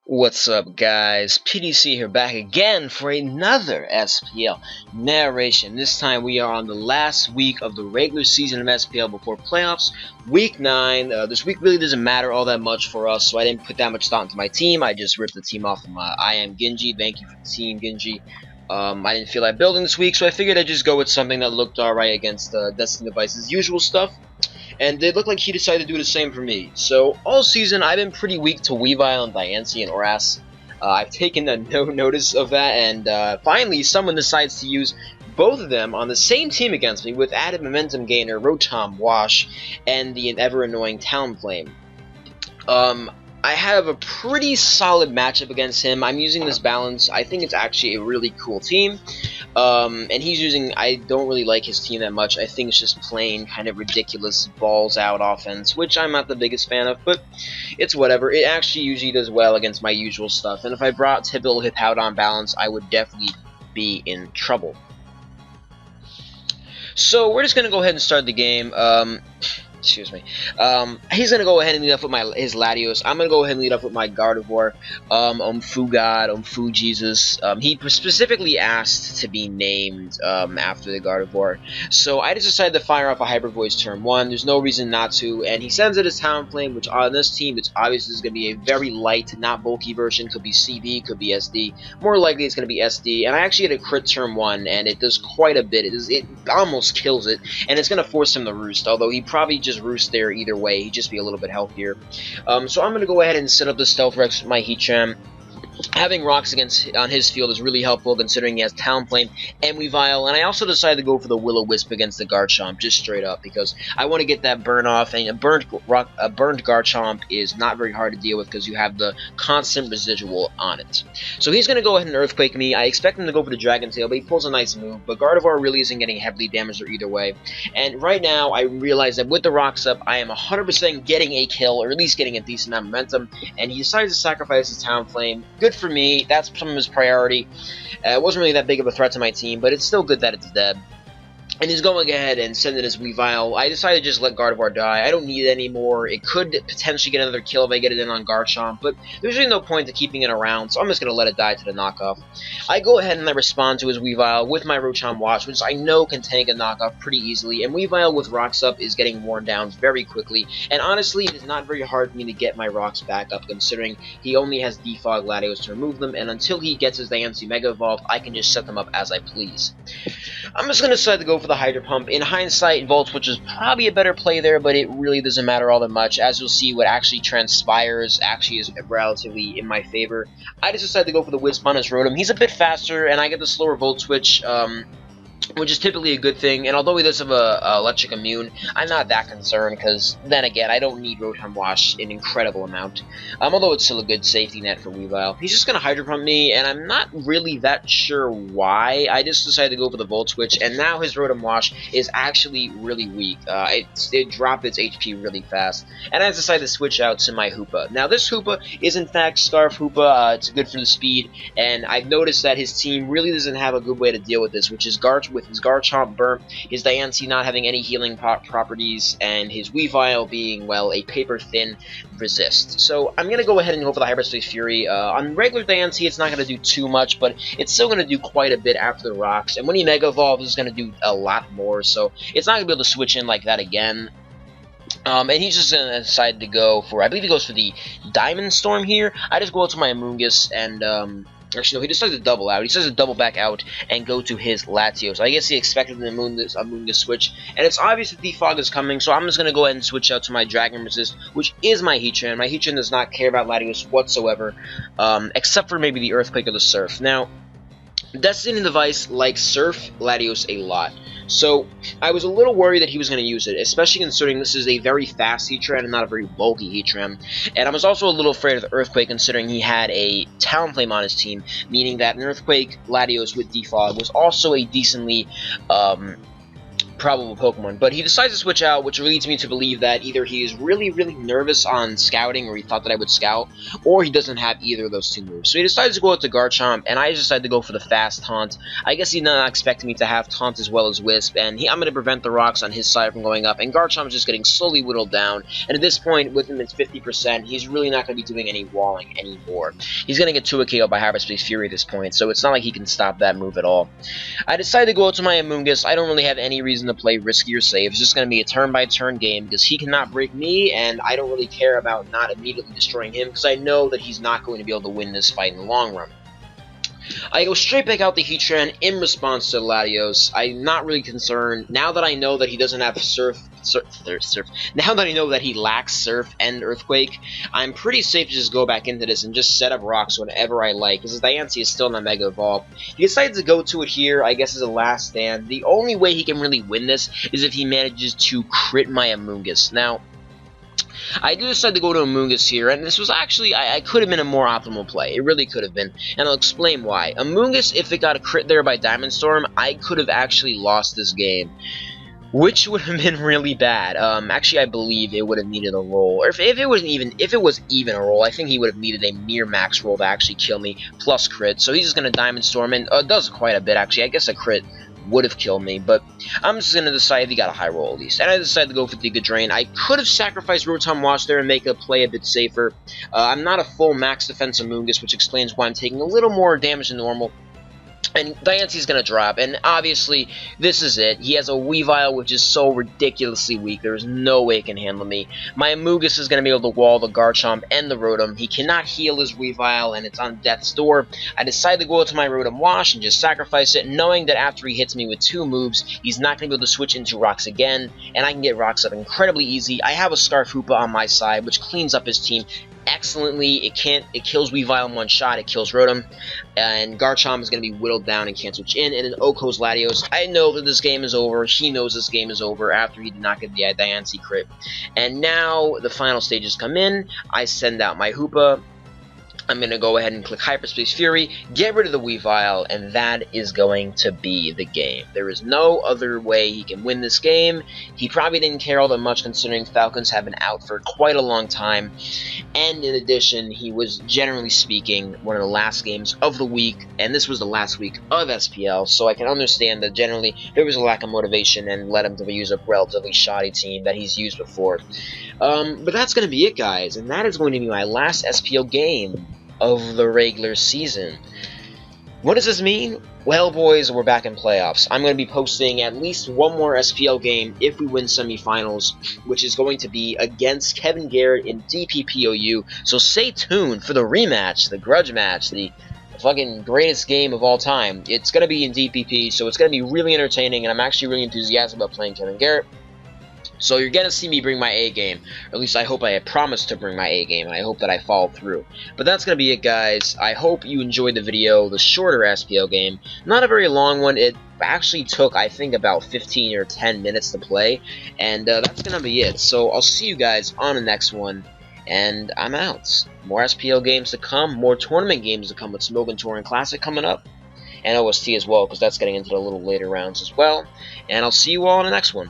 What's up, guys? PDC here, back again for another SPL narration. This time we are on the last week of the regular season of SPL before playoffs, week 9. This week really doesn't matter all that much for us, so I didn't put that much thought into my team. I just ripped the team off of my I am Genji. Thank you for the team, Genji. I didn't feel like building this week, so I figured I'd just go with something that looked alright against Destiny Device's usual stuff. And it looked like he decided to do the same for me. So all season, I've been pretty weak to VII and Diancie and ORAS. I've taken no notice of that, and finally, someone decides to use both of them on the same team against me with added momentum gainer Rotom Wash and the ever-annoying Talonflame. I have a pretty solid matchup against him. I'm using this balance. I think it's actually a really cool team. And he's using, I don't really like his team that much. I think it's just plain kind of ridiculous balls out offense, which I'm not the biggest fan of, but it's whatever. It actually usually does well against my usual stuff. And if I brought typical Hippowdon balance, I would definitely be in trouble. So we're just going to go ahead and start the game. Excuse me. He's gonna go ahead and lead off with his Latios. I'm gonna go ahead and lead off with my Gardevoir. Fu Jesus. He specifically asked to be named after the Gardevoir, so I just decided to fire off a Hyper Voice turn 1. There's no reason not to, and he sends it as Talonflame, which on this team, it's obviously is gonna be a very light, not bulky version. Could be CD, could be SD. More likely, it's gonna be SD. And I actually had a crit turn 1, and it does quite a bit. It almost kills it, and it's gonna force him to roost. Although he probably just roost there either way, he'd just be a little bit healthier. So I'm going to go ahead and set up the Stealth Rex with my Heatran. Having rocks on his field is really helpful considering he has Talonflame and Weavile, and I also decided to go for the Will-O-Wisp against the Garchomp just straight up because I want to get that burn off, and a burned Garchomp is not very hard to deal with because you have the constant residual on it. So he's going to go ahead and Earthquake me. I expect him to go for the Dragon Tail, but he pulls a nice move, but Gardevoir really isn't getting heavily damaged either way. And right now I realize that with the rocks up, I am 100% getting a kill, or at least getting a decent amount of momentum, and he decides to sacrifice his Talonflame. Good for me. That's some of his priority. It wasn't really that big of a threat to my team, but it's still good that it's dead. And he's going ahead and sending his Weavile. I decided to just let Gardevoir die. I don't need it anymore. It could potentially get another kill if I get it in on Garchomp, but there's really no point to keeping it around, so I'm just going to let it die to the knockoff. I go ahead and I respond to his Weavile with my Rotom Wash, which I know can tank a knockoff pretty easily, and Weavile with rocks up is getting worn down very quickly, and honestly, it is not very hard for me to get my rocks back up, considering he only has Defog Latios to remove them, and until he gets his Diancie Mega Evolve, I can just set them up as I please. I'm just going to decide to go for the Hydro Pump. In hindsight, Volt Switch is probably a better play there, but it really doesn't matter all that much. As you'll see, what actually transpires actually is relatively in my favor. I just decided to go for the Wisp on his Rotom. He's a bit faster, and I get the slower Volt Switch, which is typically a good thing, and although he does have a electric immune, I'm not that concerned, because then again, I don't need Rotom Wash an incredible amount, although it's still a good safety net for Weavile. He's just going to Hydro Pump me, and I'm not really that sure why. I just decided to go for the Volt Switch, and now his Rotom Wash is actually really weak. It dropped its HP really fast, and I decided to switch out to my Hoopa. Now, this Hoopa is in fact Scarf Hoopa. It's good for the speed, and I've noticed that his team really doesn't have a good way to deal with this, which is with his Garchomp burnt, his Diancie not having any healing properties, and his Weavile being, well, a paper-thin resist. So I'm going to go ahead and go for the Hyperspace Fury. On regular Diancie, it's not going to do too much, but it's still going to do quite a bit after the rocks, and when he Mega Evolves, it's going to do a lot more, so it's not going to be able to switch in like that again. And he's just going to decide to go for, I believe he goes for the Diamond Storm here. I just go out to my Amoonguss, and, actually, no, he decides to double out. He decides to double back out and go to his Latios. I guess he expected the Amoonguss switch, and it's obvious that Defog is coming, so I'm just going to go ahead and switch out to my Dragon Resist, which is my Heatran. My Heatran does not care about Latios whatsoever, except for maybe the Earthquake or the Surf. Now, Destiny Device likes Surf Latios a lot, so I was a little worried that he was going to use it, especially considering this is a very fast Heatran and not a very bulky Heatran. And I was also a little afraid of the Earthquake considering he had a Talonflame on his team, meaning that an Earthquake Latios with Defog was also a decently probable Pokemon, but he decides to switch out, which leads me to believe that either he is really nervous on scouting, or he thought that I would scout, or he doesn't have either of those two moves. So he decides to go out to Garchomp, and I decided to go for the fast Taunt. I guess he's not expecting me to have Taunt as well as Wisp, and I'm going to prevent the rocks on his side from going up, and Garchomp is just getting slowly whittled down, and at this point, with him it's 50%, he's really not going to be doing any walling anymore. He's going to get 2 KO by Hyperspace Fury at this point, so it's not like he can stop that move at all. I decided to go out to my Amoonguss. I don't really have any reason to play risky or safe. It's just going to be a turn-by-turn game because he cannot break me, and I don't really care about not immediately destroying him because I know that he's not going to be able to win this fight in the long run. I go straight back out the Heatran in response to Latios. I'm not really concerned now that I know that he doesn't have Surf. Now that I know that he lacks Surf and Earthquake, I'm pretty safe to just go back into this and just set up rocks whenever I like, because his Diancie is still in the Mega Evolve. He decides to go to it here, I guess, as a last stand. The only way he can really win this is if he manages to crit my Amoonguss. Now, I do decide to go to Amoonguss here, and this was actually, I could have been a more optimal play. It really could have been, and I'll explain why. Amoonguss, if it got a crit there by Diamond Storm, I could have actually lost this game, which would have been really bad. Actually, I believe it would have needed a roll, or if it was even a roll, I think he would have needed a mere max roll to actually kill me, plus crit. So he's just going to Diamond Storm, and does quite a bit, actually. I guess a crit would have killed me, but I'm just going to decide he got a high roll at least. And I decided to go for Giga Drain. I could have sacrificed Rotom Wash there and make a play a bit safer. I'm not a full max defense Amoonguss, which explains why I'm taking a little more damage than normal. And Diancie's going to drop, and obviously, this is it. He has a Weavile, which is so ridiculously weak. There's no way it can handle me. My Amoonguss is going to be able to wall the Garchomp and the Rotom. He cannot heal his Weavile, and it's on death's door. I decide to go out to my Rotom Wash and just sacrifice it, knowing that after he hits me with 2 moves, he's not going to be able to switch into Rocks again, and I can get Rocks up incredibly easy. I have a Scarf Hoopa on my side, which cleans up his team excellently. It kills Weavile in one shot. It kills Rotom, and Garchomp is going to be whittled down and can't switch in. And then Oko's Latios. I know that this game is over. He knows this game is over after he did not get the Diancie crit. And now the final stages come in. I send out my Hoopa. I'm going to go ahead and click Hyperspace Fury, get rid of the Weavile, and that is going to be the game. There is no other way he can win this game. He probably didn't care all that much considering Falcons have been out for quite a long time. And in addition, he was, generally speaking, one of the last games of the week, and this was the last week of SPL, so I can understand that generally there was a lack of motivation and led him to use a relatively shoddy team that he's used before. But that's going to be it, guys, and that is going to be my last SPL game of the regular season. What does this mean? Well, boys, we're back in playoffs. I'm going to be posting at least one more SPL game if we win semifinals, which is going to be against Kevin Garrett in DPPOU. So stay tuned for the rematch, the grudge match, the fucking greatest game of all time. It's going to be in DPP, so it's going to be really entertaining, and I'm actually really enthusiastic about playing Kevin Garrett. So you're going to see me bring my A game, or at least I hope I had promised to bring my A game, and I hope that I followed through. But that's going to be it, guys. I hope you enjoyed the video, the shorter SPL game. Not a very long one. It actually took, I think, about 15 or 10 minutes to play, and that's going to be it. So I'll see you guys on the next one, and I'm out. More SPL games to come, more tournament games to come with Smogon Touring Classic coming up, and OST as well, because that's getting into the little later rounds as well. And I'll see you all in the next one.